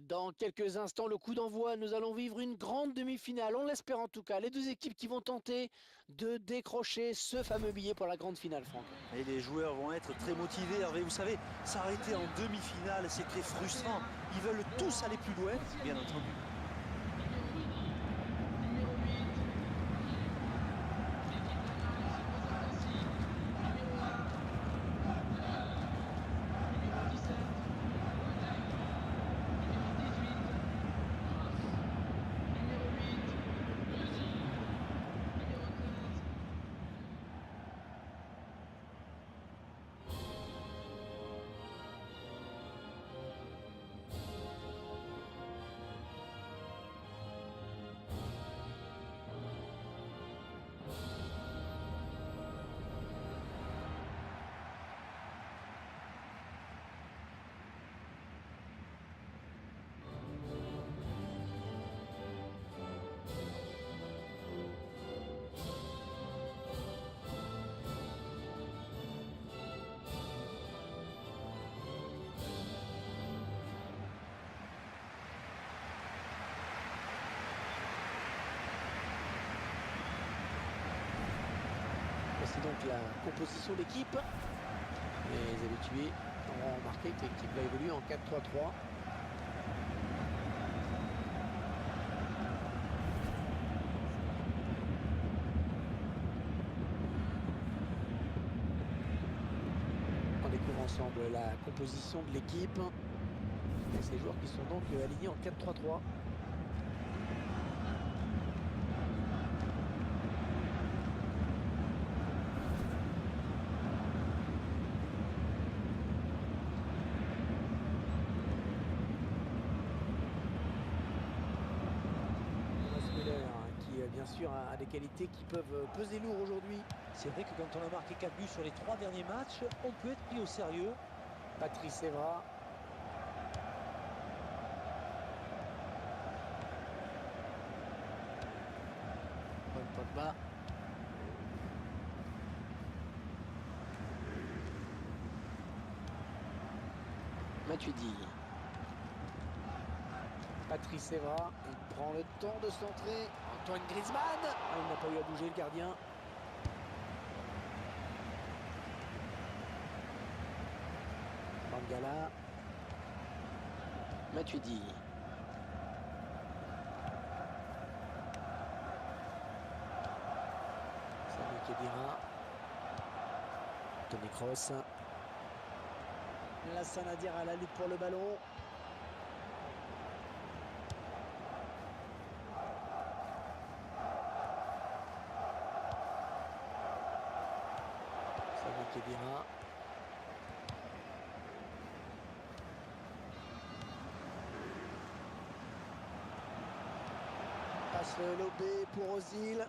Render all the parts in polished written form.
Dans quelques instants, le coup d'envoi, nous allons vivre une grande demi-finale, on l'espère en tout cas. Les deux équipes qui vont tenter de décrocher ce fameux billet pour la grande finale, Franck. Et les joueurs vont être très motivés, Hervé. Vous savez, s'arrêter en demi-finale, c'est très frustrant. Ils veulent tous aller plus loin, bien entendu. Voici donc la composition d'équipe. Les habitués auront remarqué que l'équipe va évoluer en 4-3-3. On découvre ensemble la composition de l'équipe. Et ces joueurs qui sont donc alignés en 4-3-3. Bien sûr a des qualités qui peuvent peser lourd aujourd'hui. C'est vrai que quand on a marqué 4 buts sur les 3 derniers matchs, on peut être pris au sérieux. Patrice Evra. Paul Pogba. Matuidi. Patrice Evra, il prend le temps de centrer. Antoine Griezmann, il n'a pas eu à bouger le gardien. Mangala. Matuidi. Samy Khedira. Toni Kroos. Lassana Diarra à la lutte pour le ballon. Khedira. Passe lobé pour Ozil.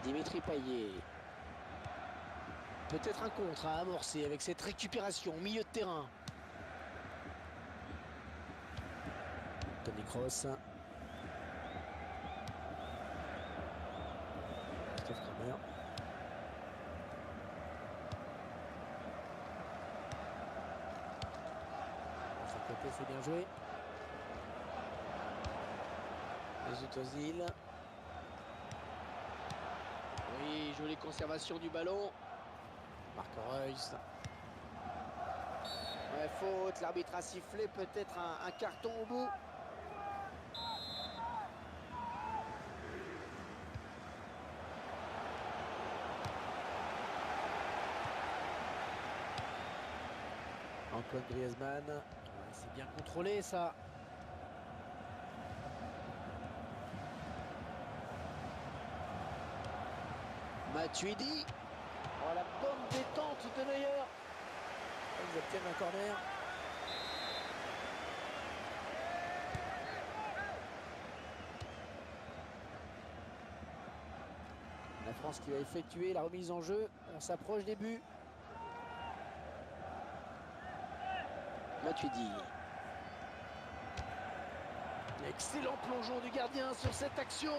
Dimitri Payet. Peut-être un contre à amorcer avec cette récupération au milieu de terrain. Toni Kroos. C'est bien joué. Mesut Ozil. Oui, jolie conservation du ballon. Marc Reus. Ouais, faute, l'arbitre a sifflé, peut-être un carton au bout. Antoine Griezmann. C'est bien contrôlé ça. Matuidi. Oh, la bonne détente de Neuer. Ils obtiennent un corner. La France qui va effectuer la remise en jeu. On s'approche des buts. Matuidi. Excellent plongeon du gardien sur cette action.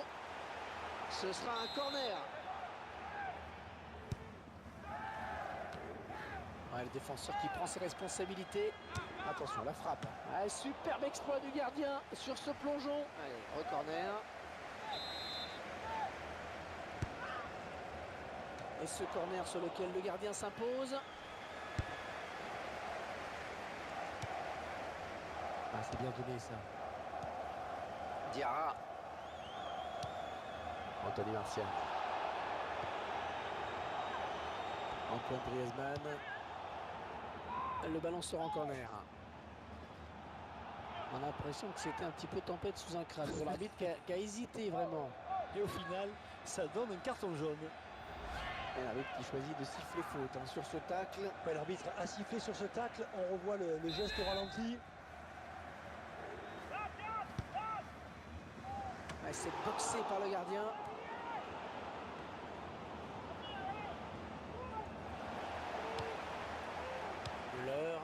Ce sera un corner. Ouais, le défenseur qui prend ses responsabilités. Attention, la frappe. Ah, superbe exploit du gardien sur ce plongeon. Allez, corner. Et ce corner sur lequel le gardien s'impose. Ah, c'est bien donné ça. Diarra. Anthony Martial. Antoine Griezmann. Le ballon sort en corner. On a l'impression que c'était un petit peu tempête sous un crâne pour l'arbitre qui a hésité vraiment. Et au final, ça donne un carton jaune. Et l'arbitre qui choisit de siffler faute sur ce tacle. Ouais, l'arbitre a sifflé sur ce tacle. On revoit le geste au ralenti. Ouais, c'est boxé par le gardien. L'heure.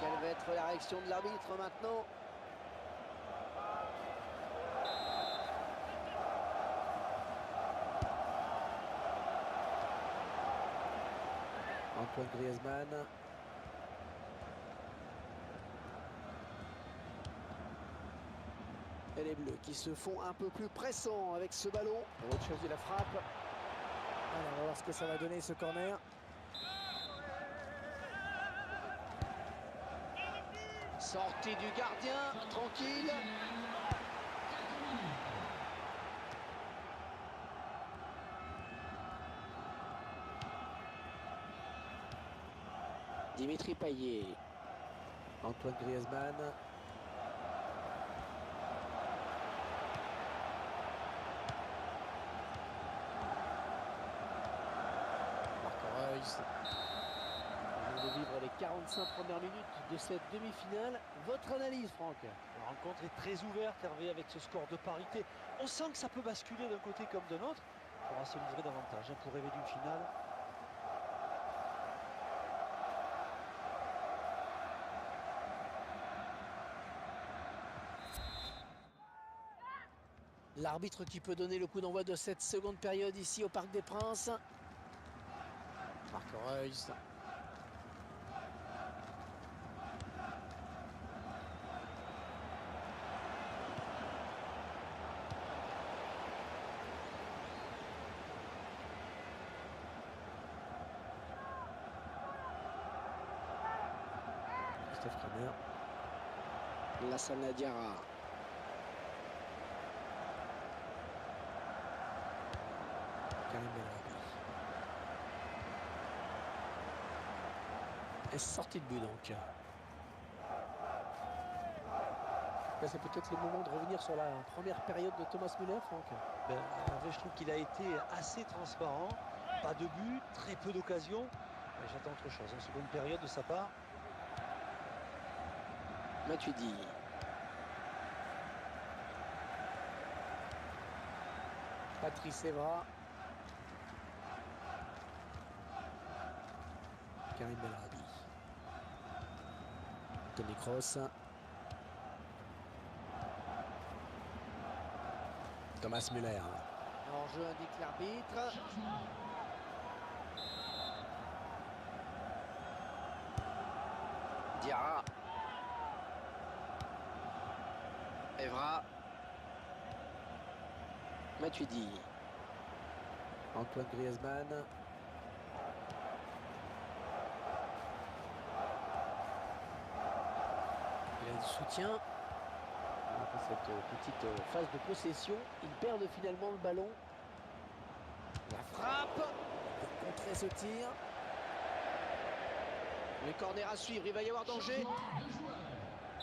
Quelle va être la réaction de l'arbitre maintenant? Antoine Griezmann. Et les Bleus qui se font un peu plus pressants avec ce ballon. Pour choisir la frappe. Alors, on va voir ce que ça va donner ce corner. Sortie du gardien, tranquille. Dimitri Payet. Antoine Griezmann. Marc Reus. On vient de vivre les 45 premières minutes de cette demi-finale. Votre analyse, Franck? La rencontre est très ouverte, Hervé, avec ce score de parité. On sent que ça peut basculer d'un côté comme de l'autre. Il faudra se livrer davantage pour rêver d'une finale. L'arbitre qui peut donner le coup d'envoi de cette seconde période ici au Parc des Princes. Marc Reus. Christophe Kramer. Lassana Diarra. Karim Benrabi. Et sortie de but donc. Là, c'est peut-être le moment de revenir sur la première période de Thomas Müller, Franck. Hervé, je trouve qu'il a été assez transparent. Pas de but, très peu d'occasions. J'attends autre chose en seconde période de sa part. Matuidi. Patrice Evra. Karim Benrabi. Toni Kroos. Thomas Müller. Hors-jeu indique l'arbitre. Diarra. Evra. Matuidi. Antoine Griezmann. Il a du soutien. Après cette petite phase de possession, ils perdent finalement le ballon. La frappe pour contrer ce tir. Les corners à suivre, il va y avoir danger.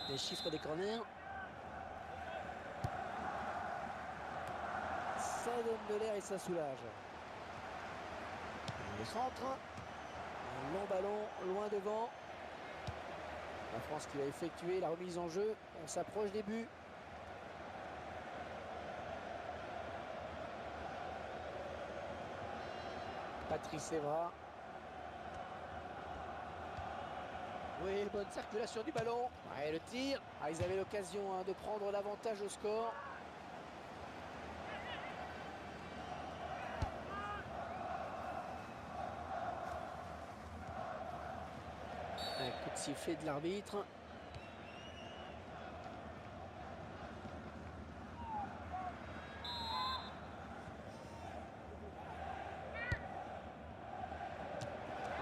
Les chiffres des corners. Ça donne de l'air et ça soulage. Le centre. Un long ballon loin devant. La France qui va effectuer la remise en jeu. On s'approche des buts. Patrice Evra. Oui, bonne circulation du ballon. Ouais, le tir. Ah, ils avaient l'occasion de prendre l'avantage au score. Un coup de sifflet de l'arbitre.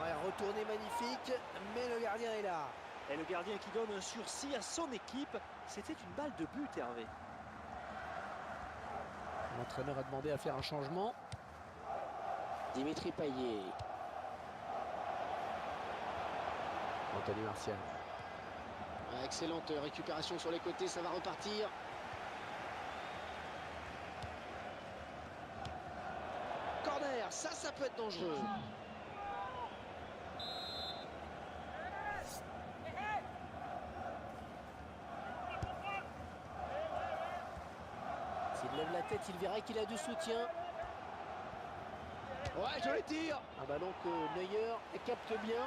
Ouais, retourné magnifique, mais le gardien est là. Et le gardien qui donne un sursis à son équipe, c'était une balle de but, Hervé. L'entraîneur a demandé à faire un changement. Dimitri Payet. Anthony Martial. Excellente récupération sur les côtés, ça va repartir. Corner, ça peut être dangereux. S'il lève la tête, il verra qu'il a du soutien. Ouais, joli tir. Un ballon que Neuer capte bien.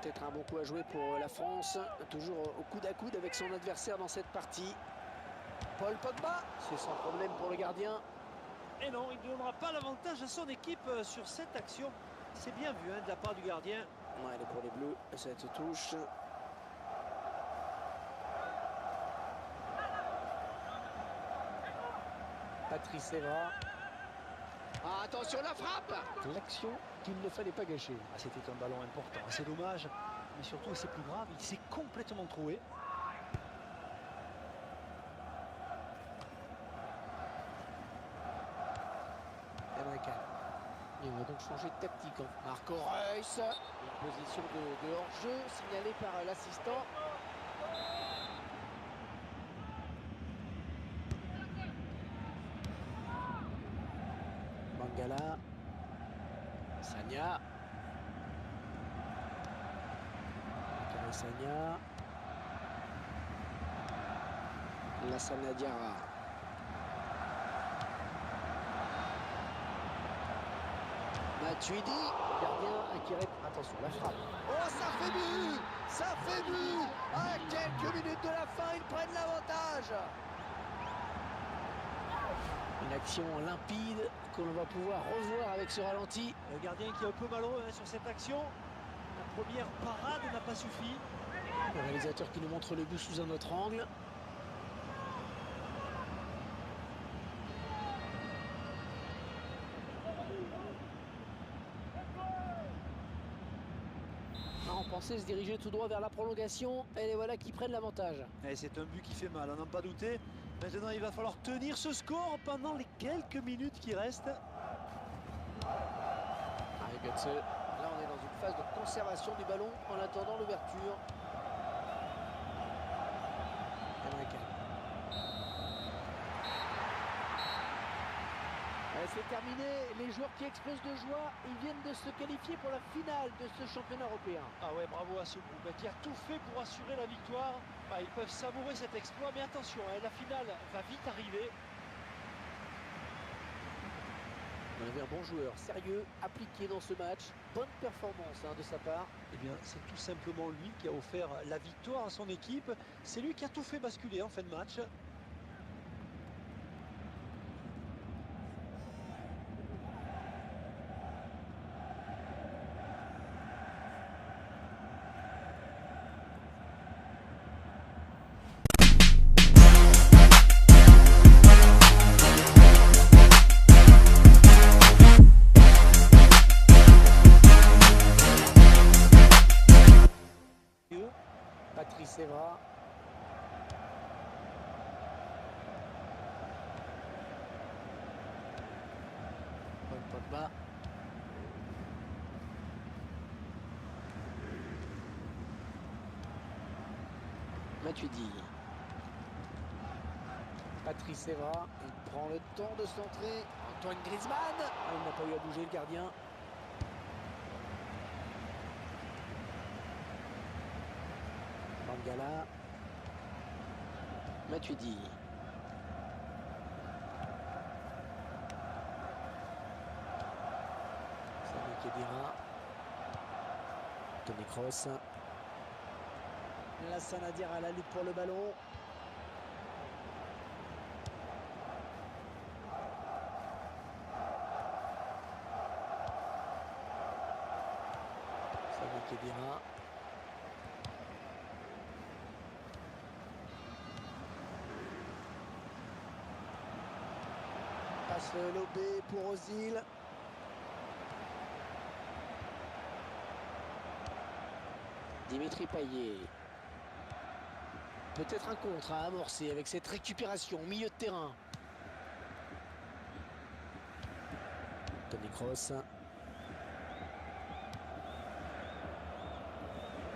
Peut-être un bon coup à jouer pour la France. Toujours au coude à coude avec son adversaire dans cette partie. Paul Pogba, c'est sans problème pour le gardien. Et non, il ne donnera pas l'avantage à son équipe sur cette action. C'est bien vu de la part du gardien. Ouais, elle est pour les Bleus, cette touche. Patrice Evra. Ah, attention, la frappe. L'action qu'il ne fallait pas gâcher. Ah, c'était un ballon important, c'est dommage. Mais surtout, c'est plus grave, il s'est complètement troué. Et on va donc changer de tactique. Marco Reus. Une position de hors-jeu signalée par l'assistant. Mangala. Sagna. Sagna. Lassana Diarra. Matuidi, gardien qui répond. Attention, la frappe. Oh, ça fait but. Ça fait but. À quelques minutes de la fin, ils prennent l'avantage. Une action limpide que l'on va pouvoir revoir avec ce ralenti. Le gardien qui est un peu malheureux sur cette action. La première parade n'a pas suffi. Le réalisateur qui nous montre le but sous un autre angle. On pensait se diriger tout droit vers la prolongation et les voilà qui prennent l'avantage. C'est un but qui fait mal, on n'en pas douté. Maintenant il va falloir tenir ce score pendant les quelques minutes qui restent. Allez, Götze. Là on est dans une phase de conservation du ballon en attendant l'ouverture. C'est terminé, les joueurs qui explosent de joie, ils viennent de se qualifier pour la finale de ce championnat européen. Ah ouais, bravo à ce groupe qui a tout fait pour assurer la victoire. Ils peuvent savourer cet exploit, mais attention, la finale va vite arriver. On avait un bon joueur, sérieux, appliqué dans ce match. Bonne performance de sa part. Eh bien, c'est tout simplement lui qui a offert la victoire à son équipe. C'est lui qui a tout fait basculer en fin de match. Patrice Evra. Paul Pogba. Matuidi. Patrice Evra. Il prend le temps de centrer. Antoine Griezmann. Il n'a pas eu à bouger le gardien. Mangala. Matuidi. Kedira. Toni Kroos. Lassana Diarra à la lutte pour le ballon. Sami Kedira. Passe lobé pour Ozil. Dimitri Payet. Peut-être un contre à amorcer avec cette récupération au milieu de terrain. Toni Kroos.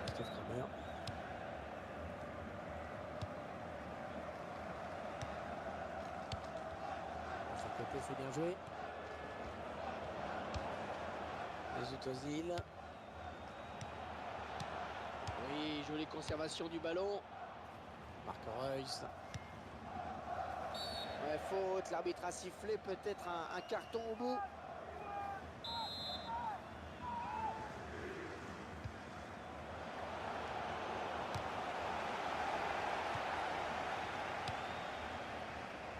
Christophe Kramer. De son côté, c'est bien joué. Mesut Ozil. Oui, jolie conservation du ballon. Marc Reus. Ouais, faute, l'arbitre a sifflé, peut-être un carton au bout.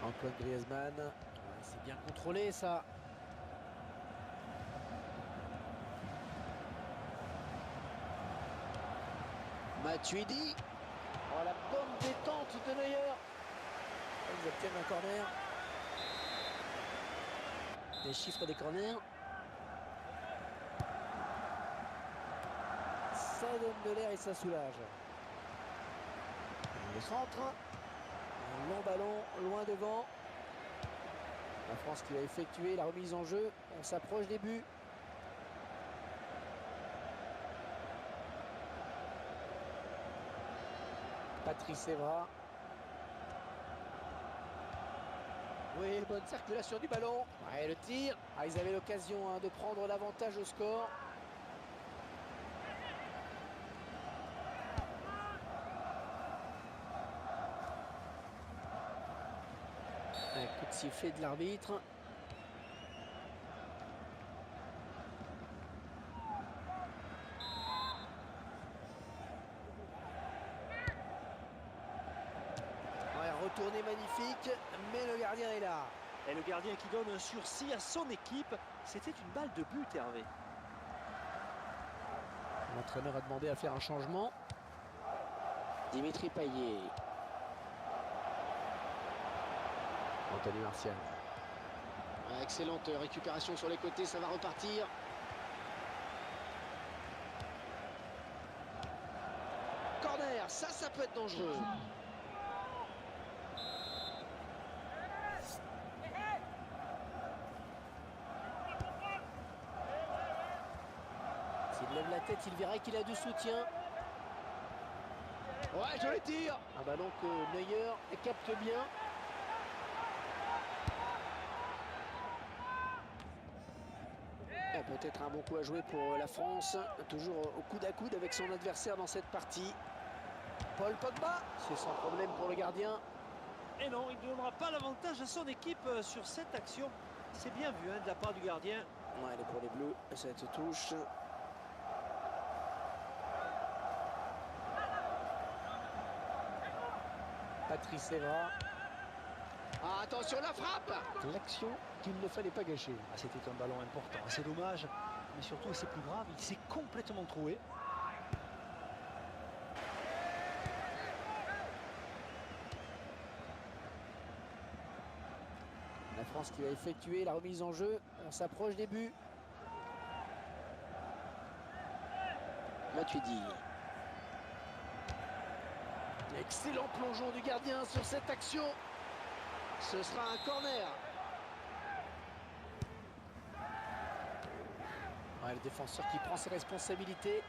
Antoine Griezmann. Ouais, c'est bien contrôlé ça. Matuidi. Oh, la bonne détente de Neuer. Ils obtiennent un corner. Les chiffres des corners. Ça donne de l'air et ça soulage. Le centre. Un long ballon, loin devant. La France qui va effectuer la remise en jeu. On s'approche des buts. Patrice Evra. Oui, bonne circulation du ballon. Ouais, le tir. Ah, ils avaient l'occasion de prendre l'avantage au score. Un coup de sifflet de l'arbitre. Retourné magnifique, mais le gardien est là. Et le gardien qui donne un sursis à son équipe, c'était une balle de but, Hervé. L'entraîneur a demandé à faire un changement. Dimitri Payet. Anthony Martial. Excellente récupération sur les côtés, ça va repartir. Corner, ça peut être dangereux. S'il lève la tête, il verra qu'il a du soutien. Ouais, joli tir. Un ballon que Neuer capte bien. Peut-être un bon coup à jouer pour la France. Toujours au coude à coude avec son adversaire dans cette partie. Paul Pogba, c'est sans problème pour le gardien. Et non, il ne donnera pas l'avantage à son équipe sur cette action. C'est bien vu de la part du gardien. Ouais, elle est pour les Bleus, cette touche. Patrice Evra. Ah, attention, la frappe. L'action qu'il ne fallait pas gâcher. Ah, c'était un ballon important, c'est dommage. Mais surtout, c'est plus grave, il s'est complètement troué. La France qui va effectuer la remise en jeu. On s'approche des buts. Matuidi. Excellent plongeon du gardien sur cette action. Ce sera un corner. Ouais, le défenseur qui prend ses responsabilités.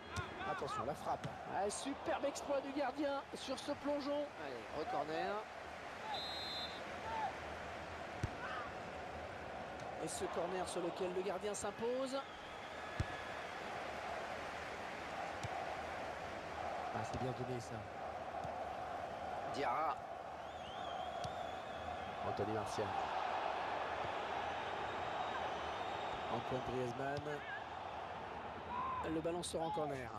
Attention, la frappe. Ouais, superbe exploit du gardien sur ce plongeon. Allez, re-corner. Et ce corner sur lequel le gardien s'impose. Ah, c'est bien donné ça. Diarra. Anthony Martial. Antoine Griezmann. le ballon sort en corner.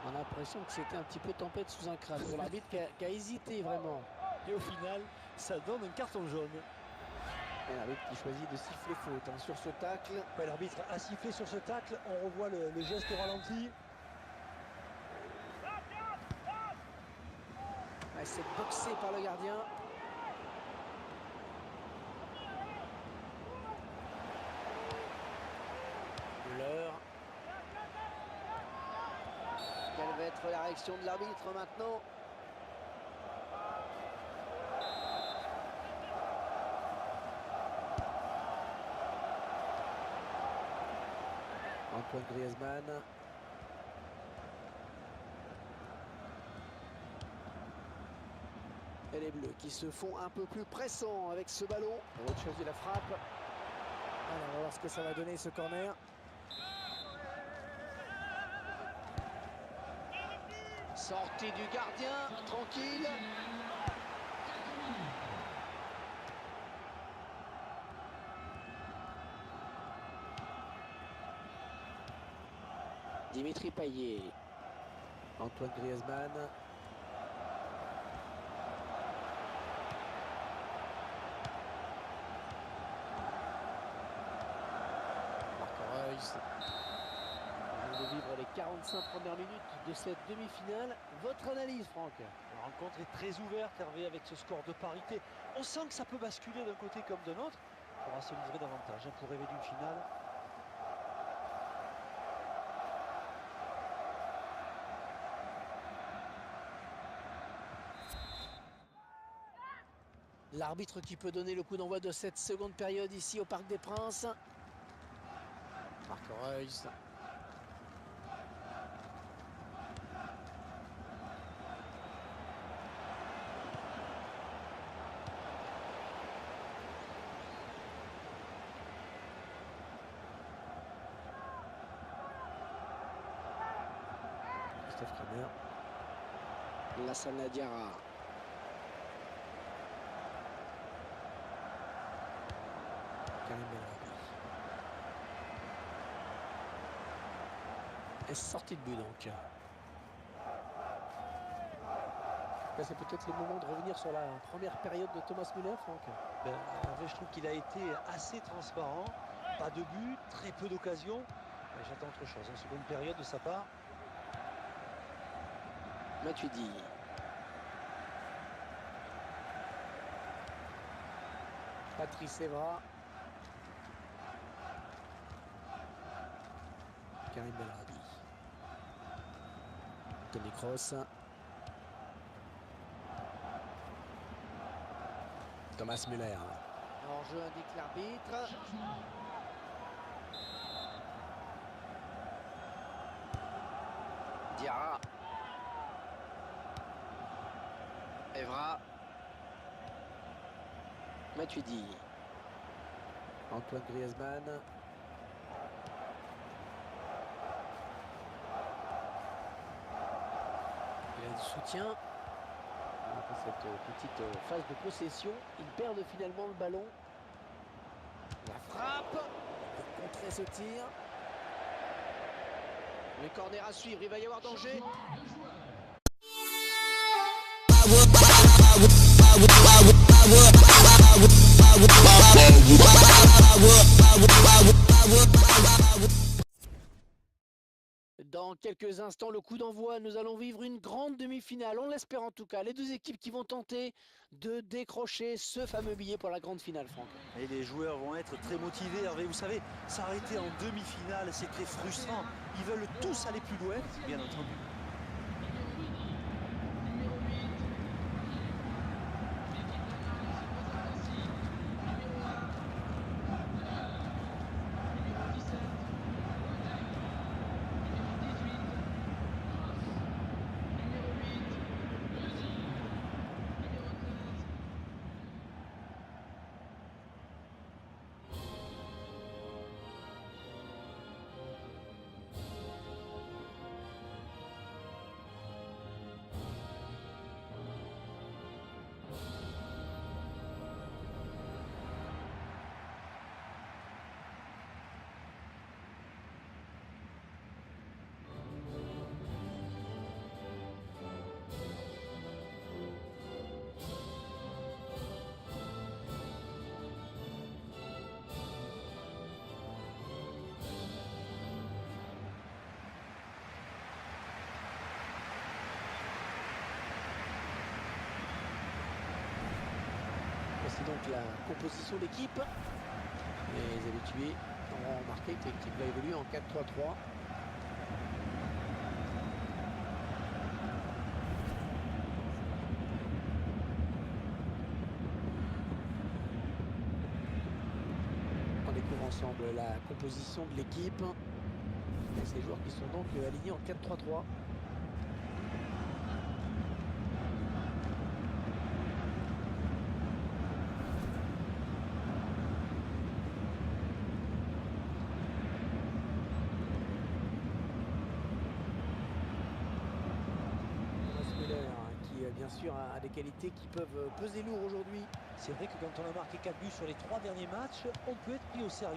On a l'impression que c'était un petit peu tempête sous un crâne pour l'arbitre qui a hésité vraiment. Et au final, ça donne un carton jaune. Et l'arbitre qui choisit de siffler faute sur ce tacle. Ouais, l'arbitre a sifflé sur ce tacle. On revoit le geste au ralenti. Ouais, c'est boxé par le gardien. L'heure. Quelle va être la réaction de l'arbitre maintenant? Antoine Griezmann. Et les Bleus qui se font un peu plus pressants avec ce ballon. On va choisir la frappe. Alors, on va voir ce que ça va donner ce corner. Sortie du gardien, tranquille. Dimitri Payet. Antoine Griezmann. Marc Reus. On vient de vivre les 45 premières minutes de cette demi-finale. Votre analyse, Franck? La rencontre est très ouverte, Hervé, avec ce score de parité. On sent que ça peut basculer d'un côté comme de l'autre. Il faudra se livrer davantage pour rêver d'une finale. L'arbitre qui peut donner le coup d'envoi de cette seconde période ici au Parc des Princes. Marc Reus. Christophe Kramer. Lassana Diarra. Karim Benrahma. Et sortie de but donc. Là, c'est peut-être le moment de revenir sur la première période de Thomas Müller, Franck. Je trouve qu'il a été assez transparent. Pas de but, très peu d'occasions. J'attends autre chose. En seconde période de sa part. Matuidi. Patrice Evra. Karim Benrahma. Toni Kroos. Thomas Müller. Hors-jeu indique l'arbitre. Diarra. Evra. Matuidi. Antoine Griezmann. Il a du soutien. Après cette petite phase de possession, ils perdent finalement le ballon. La frappe pour contrer ce tir. Le corner à suivre, il va y avoir danger. Dans quelques instants, le coup d'envoi, nous allons vivre une grande demi-finale, on l'espère en tout cas. Les deux équipes qui vont tenter de décrocher ce fameux billet pour la grande finale, Franck. Et les joueurs vont être très motivés, Hervé. Vous savez, s'arrêter en demi-finale, c'est très frustrant. Ils veulent tous aller plus loin, bien entendu. donc la composition d'équipe. Les habitués auront remarqué que l'équipe va évoluer en 4-3-3. On découvre ensemble la composition de l'équipe. Ces joueurs qui sont donc alignés en 4-3-3. Qui bien sûr a des qualités qui peuvent peser lourd aujourd'hui. C'est vrai que quand on a marqué 4 buts sur les 3 derniers matchs, on peut être pris au sérieux.